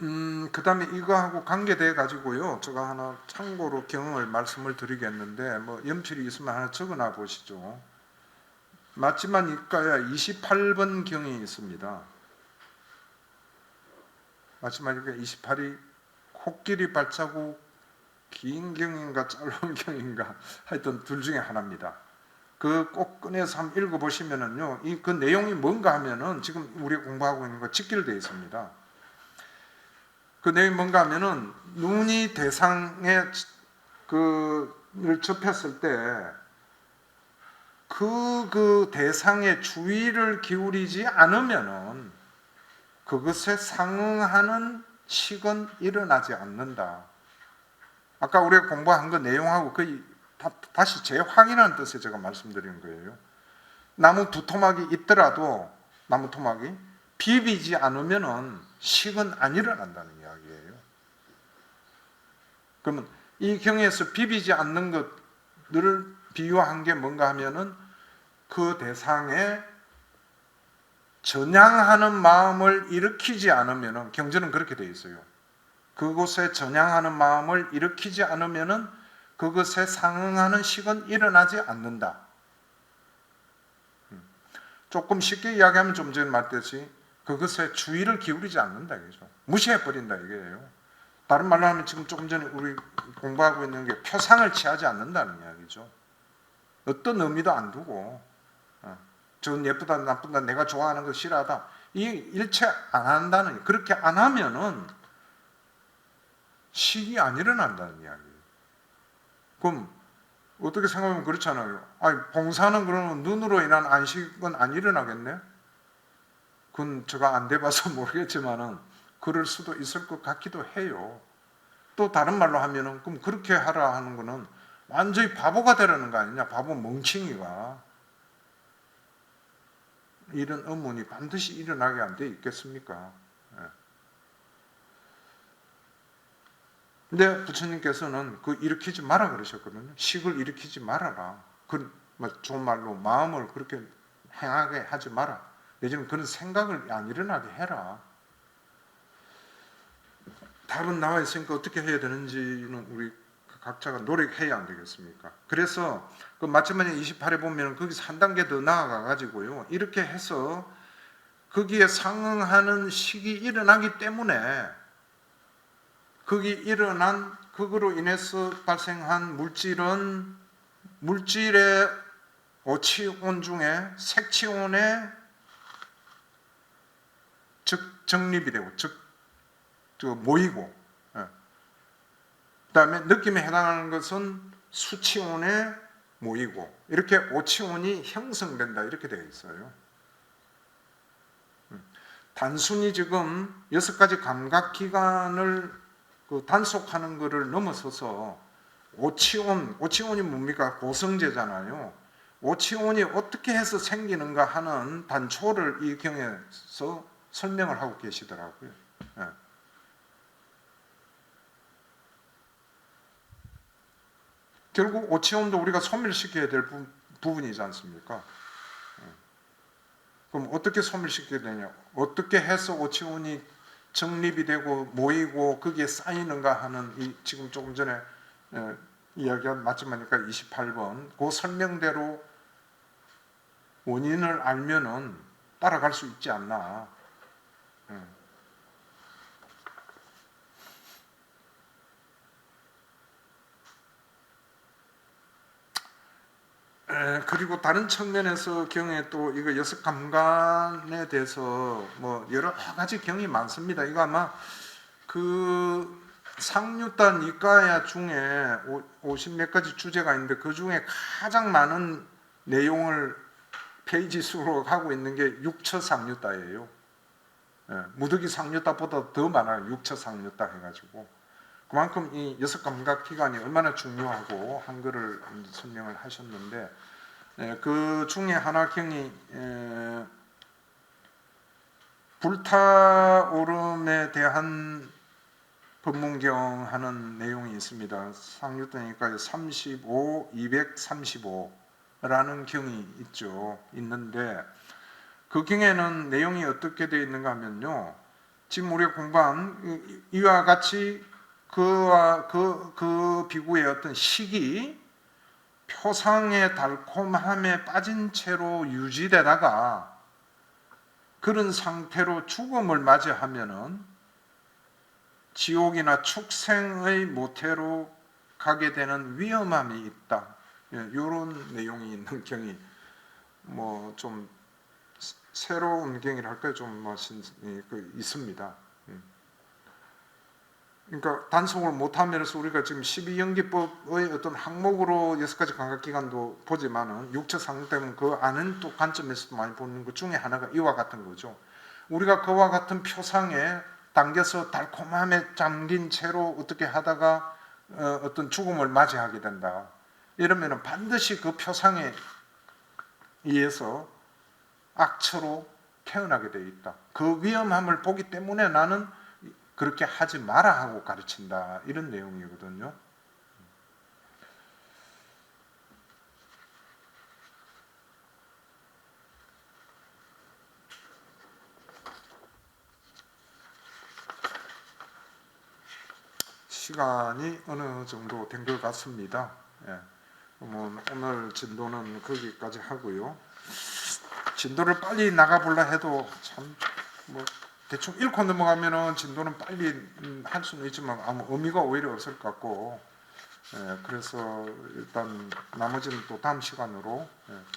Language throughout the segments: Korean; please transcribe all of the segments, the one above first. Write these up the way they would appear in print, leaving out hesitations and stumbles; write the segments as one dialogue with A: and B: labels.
A: 그 다음에 이거하고 관계돼 가지고요. 제가 하나 참고로 경을 말씀을 드리겠는데, 뭐 연필이 있으면 하나 적어놔 보시죠. 맞지만 이과야 28번 경이 있습니다. 맞지만 이과 28이 코끼리 발자국 긴 경인가 짧은 경인가 하여튼 둘 중에 하나입니다. 그 꼭 꺼내서 한번 읽어보시면은요, 그 내용이 뭔가 하면은 지금 우리가 공부하고 있는 거 직결되어 있습니다. 그 내용이 뭔가 하면은 눈이 대상에 그를 접했을 때 그 대상에 주의를 기울이지 않으면은 그것에 상응하는 식은 일어나지 않는다. 아까 우리가 공부한 그 내용하고 거의 다시 재확인하는 뜻에 제가 말씀드리는 거예요. 나무 두토막이 있더라도 나무 토막이 비비지 않으면은 식은 안 일어난다는 이야기예요. 그러면 이 경에서 비비지 않는 것들을 비유한 게 뭔가 하면은 그 대상에 전향하는 마음을 일으키지 않으면은, 경전은 그렇게 되어 있어요. 그곳에 전향하는 마음을 일으키지 않으면은 그것에 상응하는 식은 일어나지 않는다. 조금 쉽게 이야기하면 좀 전에 말했듯이 그것에 주의를 기울이지 않는다 이거죠. 무시해버린다 이게요. 다른 말로 하면 지금 조금 전에 우리 공부하고 있는 게 표상을 취하지 않는다는 이야기죠. 어떤 의미도 안 두고 저건 예쁘다 나쁘다 내가 좋아하는 거 싫어하다 이 일체 안 한다는, 그렇게 안 하면은 식이 안 일어난다는 이야기예요. 그럼 어떻게 생각하면 그렇잖아요. 아니, 봉사는 그러면 눈으로 인한 안식은 안 일어나겠네? 그건 제가 안 돼봐서 모르겠지만은 그럴 수도 있을 것 같기도 해요. 또 다른 말로 하면은 그럼 그렇게 하라 하는 거는 완전히 바보가 되라는 거 아니냐? 바보 멍청이가. 이런 의문이 반드시 일어나게 안 돼 있겠습니까? 근데 부처님께서는 그 일으키지 마라 그러셨거든요. 식을 일으키지 말아라. 그 좋은 말로 마음을 그렇게 행하게 하지 마라. 내지는 그런 생각을 안 일어나게 해라. 답은 나와 있으니까 어떻게 해야 되는지는 우리 각자가 노력해야 안 되겠습니까? 그래서 그 마침반에 28에 보면 거기서 한 단계 더 나아가 가지고요. 이렇게 해서 거기에 상응하는 식이 일어나기 때문에 거기 일어난 그거로 인해서 발생한 물질은 물질의 오치온 중에 색치온에 정립이 되고 즉 모이고, 그 다음에 느낌에 해당하는 것은 수치온에 모이고 이렇게 오치온이 형성된다 이렇게 되어 있어요. 단순히 지금 6가지 감각기관을 단속하는 것을 넘어서서 오치온이 뭡니까? 고성제잖아요. 오치온이 어떻게 해서 생기는가 하는 단초를 이 경에서 설명을 하고 계시더라고요. 결국 오치온도 우리가 소멸시켜야 될 부분이지 않습니까? 그럼 어떻게 소멸시켜야 되냐? 어떻게 해서 오치온이 정립이 되고 모이고 거기에 쌓이는가 하는 이 지금 조금 전에 이야기한 맞춤하니까 28번 그 설명대로 원인을 알면은 따라갈 수 있지 않나. 그리고 다른 측면에서 경에 또 이거 6감관에 대해서 뭐 여러 가지 경이 많습니다. 이거 아마 그 상류단 이과야 중에 50몇 가지 주제가 있는데 그 중에 가장 많은 내용을 페이지 수로 하고 있는 게 육처 상류다예요. 무더기 상류다보다 더 많아요. 육처 상류다 해가지고 그만큼 이 6감각 기관이 얼마나 중요하고 한글을 설명을 하셨는데 그 중에 하나 경이 불타오름에 대한 법문경 하는 내용이 있습니다. 상류도니까 35, 235라는 경이 있죠. 있는데 그 경에는 내용이 어떻게 되어 있는가 하면요. 지금 우리가 공부한 이와 같이 그 비구의 어떤 시기, 표상의 달콤함에 빠진 채로 유지되다가 그런 상태로 죽음을 맞이하면은 지옥이나 축생의 모태로 가게 되는 위험함이 있다. 이런 내용이 있는 경이 뭐 좀 새로운 경이랄까요, 좀 있습니다. 그러니까 단속을 못하면서 우리가 지금 12연기법의 어떤 항목으로 6가지 감각기관도 보지만은 육체상 때문에 그 아는 또 관점에서도 많이 보는 것 중에 하나가 이와 같은 거죠. 우리가 그와 같은 표상에 당겨서 달콤함에 잠긴 채로 어떻게 하다가 어떤 죽음을 맞이하게 된다. 이러면은 반드시 그 표상에 의해서 악처로 태어나게 되어 있다. 그 위험함을 보기 때문에 나는 그렇게 하지 마라 하고 가르친다. 이런 내용이거든요. 시간이 어느 정도 된 것 같습니다. 예. 오늘 진도는 거기까지 하고요. 진도를 빨리 나가보려 해도 참 뭐 대충 읽고 넘어가면은 진도는 빨리 할 수는 있지만 아무 의미가 오히려 없을 것 같고, 그래서 일단 나머지는 또 다음 시간으로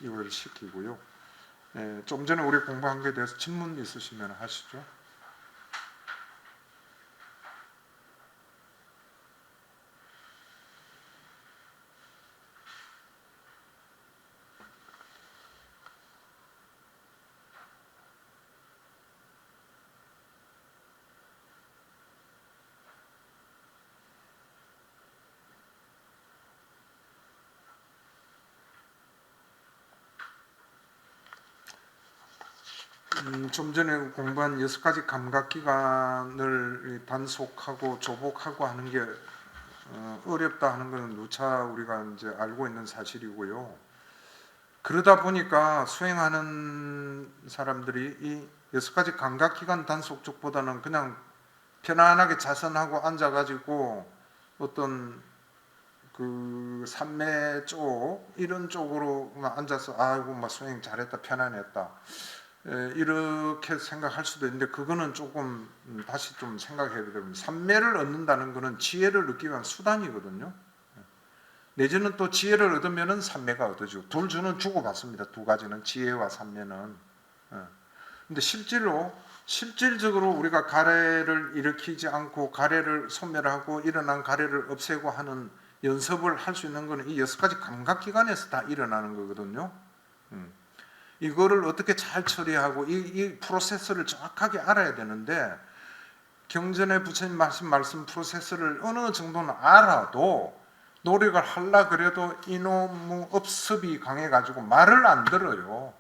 A: 이걸 시키고요. 좀 전에 우리 공부한 것에 대해서 질문 있으시면 하시죠. 좀 전에 공부한 6가지 감각기관을 단속하고 조복하고 하는 게 어렵다 하는 것은 누차 우리가 이제 알고 있는 사실이고요. 그러다 보니까 수행하는 사람들이 이 6가지 감각기관 단속 쪽보다는 그냥 편안하게 자선하고 앉아가지고 어떤 그 삼매 쪽 이런 쪽으로 앉아서 아이고 막 수행 잘했다 편안했다 이렇게 생각할 수도 있는데 그거는 조금 다시 좀 생각해야 됩니다. 삼매를 얻는다는 것은 지혜를 얻기 위한 수단이거든요. 내지는 또 지혜를 얻으면은 삼매가 얻어지고 둘 주는 주고받습니다. 두 가지는 지혜와 삼매는. 근데 실질적으로 우리가 가래를 일으키지 않고 가래를 소멸하고 일어난 가래를 없애고 하는 연습을 할 수 있는 것은 이 6가지 감각기관에서 다 일어나는 거거든요. 이거를 어떻게 잘 처리하고 이 프로세스를 정확하게 알아야 되는데 경전에 부처님 말씀 프로세스를 어느 정도는 알아도 노력을 하려 그래도 이놈의 업습이 강해가지고 말을 안 들어요.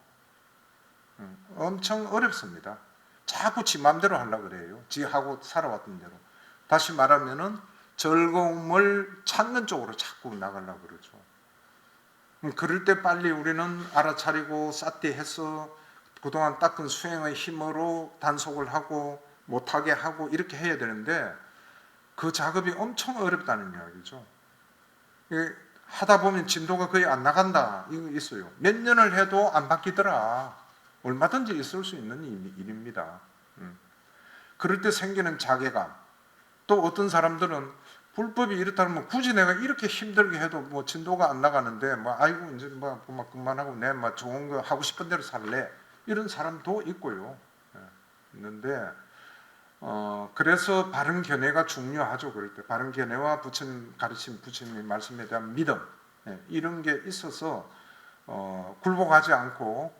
A: 엄청 어렵습니다. 자꾸 지 맘대로 하려고 그래요. 지하고 살아왔던 대로. 다시 말하면은 즐거움을 찾는 쪽으로 자꾸 나가려고 그러죠. 그럴 때 빨리 우리는 알아차리고 쌌디해서 그동안 닦은 수행의 힘으로 단속을 하고 못하게 하고 이렇게 해야 되는데 그 작업이 엄청 어렵다는 이야기죠. 하다 보면 진도가 거의 안 나간다 이거 있어요. 몇 년을 해도 안 바뀌더라. 얼마든지 있을 수 있는 일입니다. 그럴 때 생기는 자괴감. 또 어떤 사람들은 불법이 이렇다면 굳이 내가 이렇게 힘들게 해도 뭐 진도가 안 나가는데 뭐 아이고 이제 뭐 그만하고 내 뭐 좋은 거 하고 싶은 대로 살래 이런 사람도 있고요. 있는데 그래서 바른 견해가 중요하죠. 그럴 때 바른 견해와 부처님 가르침, 부처님 말씀에 대한 믿음 이런 게 있어서 굴복하지 않고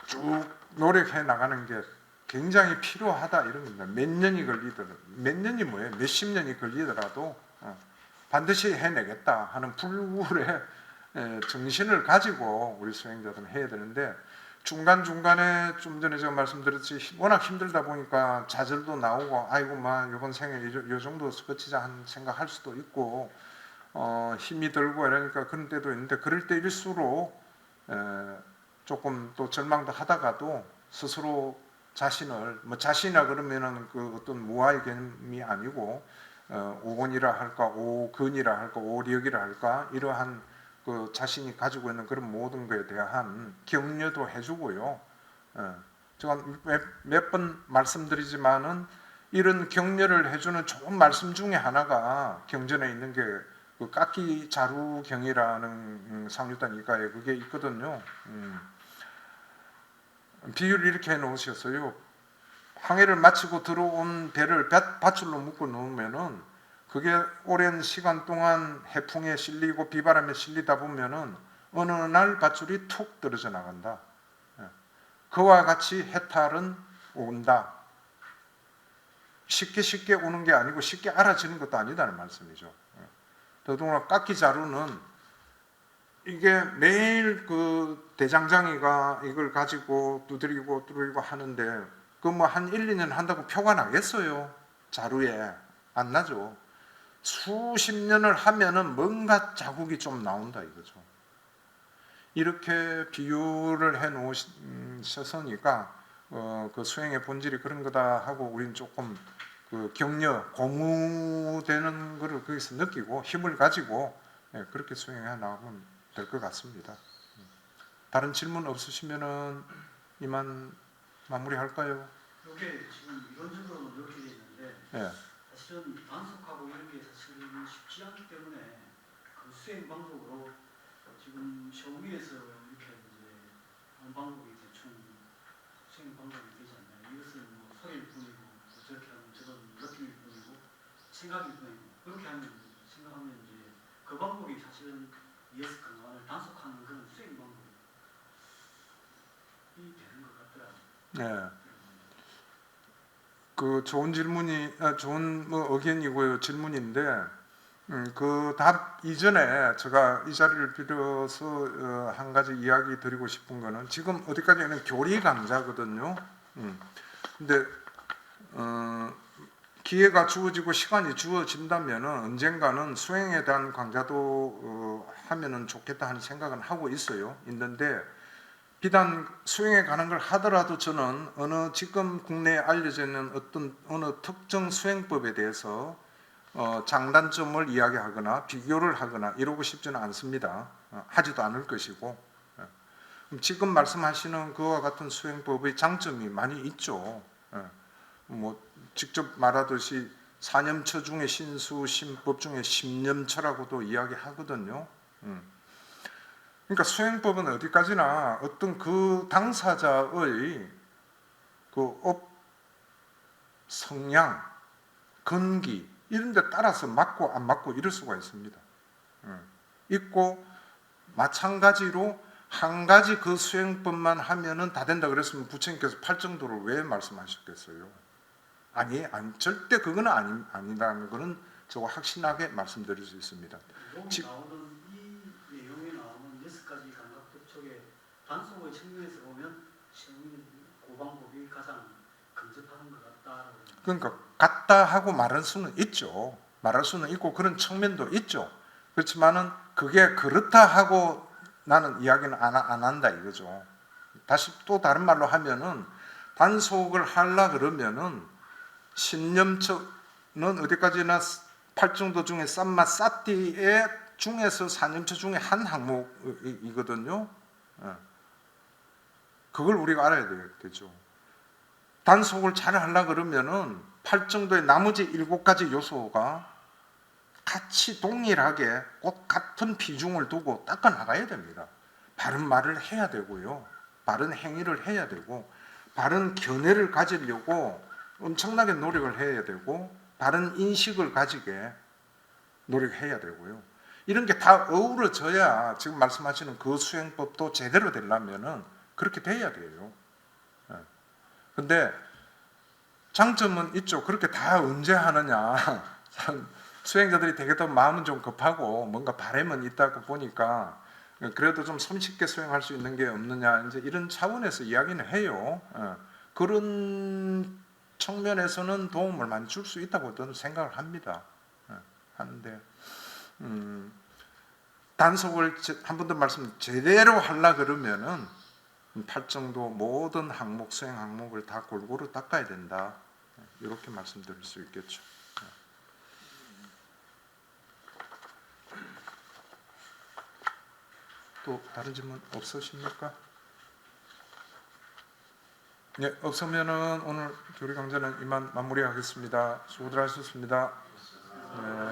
A: 쭉 노력해 나가는 게 굉장히 필요하다 이런 겁니다. 몇 년이 걸리더라도 몇 년이 뭐예요? 몇십 년이 걸리더라도 반드시 해내겠다 하는 불굴의 정신을 가지고 우리 수행자들은 해야 되는데 중간중간에 좀 전에 제가 말씀드렸듯이 워낙 힘들다 보니까 좌절도 나오고 아이고 막 이번 생에 요 정도 거치자 한 생각할 수도 있고 힘이 들고 이러니까 그런 때도 있는데 그럴 때일수록 조금 또 절망도 하다가도 스스로 자신을 뭐 자신이라 그러면은 그 어떤 무아의 개념이 아니고 오건이라 할까 오근이라 할까 오력이라 할까 이러한 그 자신이 가지고 있는 그런 모든 것에 대한 격려도 해주고요. 제가 몇 번 말씀드리지만은 이런 격려를 해주는 좋은 말씀 중에 하나가 경전에 있는 게 그 깎기 자루경이라는 상류단 이가에 그게 있거든요. 비유를 이렇게 해 놓으셨어요. 항해를 마치고 들어온 배를 밧줄로 묶어 놓으면은 그게 오랜 시간 동안 해풍에 실리고 비바람에 실리다 보면은 어느 날 밧줄이 툭 떨어져 나간다. 그와 같이 해탈은 온다. 쉽게 오는 게 아니고 쉽게 알아지는 것도 아니다는 말씀이죠. 더더구나 깎기 자루는 이게 매일 그 대장장이가 이걸 가지고 두드리고 하는데 그 뭐 한 1, 2년 한다고 표가 나겠어요? 자루에 안 나죠. 수십 년을 하면은 뭔가 자국이 좀 나온다 이거죠. 이렇게 비유를 해 놓으셨으니까 그 수행의 본질이 그런 거다 하고 우리는 조금 그 격려, 공유되는 것을 거기서 느끼고 힘을 가지고 그렇게 수행해 나가면 될 것 같습니다. 다른 질문 없으시면은 이만 마무리할까요?
B: 이게 지금 이론적으로는 이렇게 돼 있는데
A: 예.
B: 사실은 단속하고 이런 게 사실은 쉽지 않기 때문에 그 수행 방법으로 지금 시험위에서 이렇게 이제 하는 방법이 대충 수행 방법이 되지 않나요? 이것은 뭐 소리일 뿐이고 저렇게 하면 저런 느낌일 뿐이고 생각일 뿐이고 그렇게 하면 생각하면 이제 그 방법이 사실은 ES 강화를 단속하는 그런 수행 방법이 되는 것 같더라고요.
A: 네. 그 좋은 질문이 좋은 뭐 의견이고요 질문인데 그 답 이전에 제가 이 자리를 빌어서 한 가지 이야기 드리고 싶은 거는 지금 어디까지는 교리 강좌거든요. 근데 기회가 주어지고 시간이 주어진다면은 언젠가는 수행에 대한 강좌도 하면은 좋겠다 하는 생각은 하고 있는데 비단 수행에 관한 걸 하더라도 저는 지금 국내에 알려져 있는 어느 특정 수행법에 대해서 장단점을 이야기하거나 비교를 하거나 이러고 싶지는 않습니다. 하지도 않을 것이고 지금 말씀하시는 그와 같은 수행법의 장점이 많이 있죠. 뭐 직접 말하듯이 사념처 중에 신수, 신법 중에 심념처라고도 이야기하거든요. 그러니까 수행법은 어디까지나 어떤 그 당사자의 그 성향, 근기 이런 데 따라서 맞고 안 맞고 이럴 수가 있습니다. 있고 마찬가지로 한 가지 그 수행법만 하면은 다 된다 그랬으면 부처님께서 팔정도를 왜 말씀하셨겠어요? 아니 절대 그거는 아니라는 거는 저거 확신하게 말씀드릴 수 있습니다.
B: 나오는 이 내용에 나오는 6가지 감각법 쪽에 단속의 측면에서 보면 시험은 그 방법이 가장 근접하는 것 같다라고.
A: 그러니까 같다 하고 말할 수는 있죠. 말할 수는 있고 그런 측면도 있죠. 그렇지만은 그게 그렇다 하고 나는 이야기는 안 한다 이거죠. 다시 또 다른 말로 하면은 단속을 하려 그러면은 신념처는 어디까지나 팔정도 중에 쌈마 싸띠의 중에서 사념처 중에 한 항목이거든요. 그걸 우리가 알아야 되죠. 단속을 잘 하려 그러면은 팔정도의 나머지 7가지 요소가 같이 동일하게 꼭 같은 비중을 두고 닦아 나가야 됩니다. 바른 말을 해야 되고요. 바른 행위를 해야 되고 바른 견해를 가지려고 엄청나게 노력을 해야 되고 바른 인식을 가지게 노력해야 되고요. 이런 게 다 어우러져야 지금 말씀하시는 그 수행법도 제대로 되려면은 그렇게 돼야 돼요. 근데 장점은 있죠. 그렇게 다 언제 하느냐. 수행자들이 되게 더 마음은 좀 급하고 뭔가 바람은 있다고 보니까 그래도 좀 손쉽게 수행할 수 있는 게 없느냐 이제 이런 차원에서 이야기는 해요. 그런 측면에서는 도움을 많이 줄 수 있다고 저는 생각을 합니다. 하는데 단속을 한 번 더 말씀 제대로 하려 그러면은 팔정도 모든 항목 수행 항목을 다 골고루 닦아야 된다. 이렇게 말씀드릴 수 있겠죠. 또 다른 질문 없으십니까? 네, 없으면은 오늘 교리 강좌는 이만 마무리하겠습니다. 수고들 하셨습니다. 네.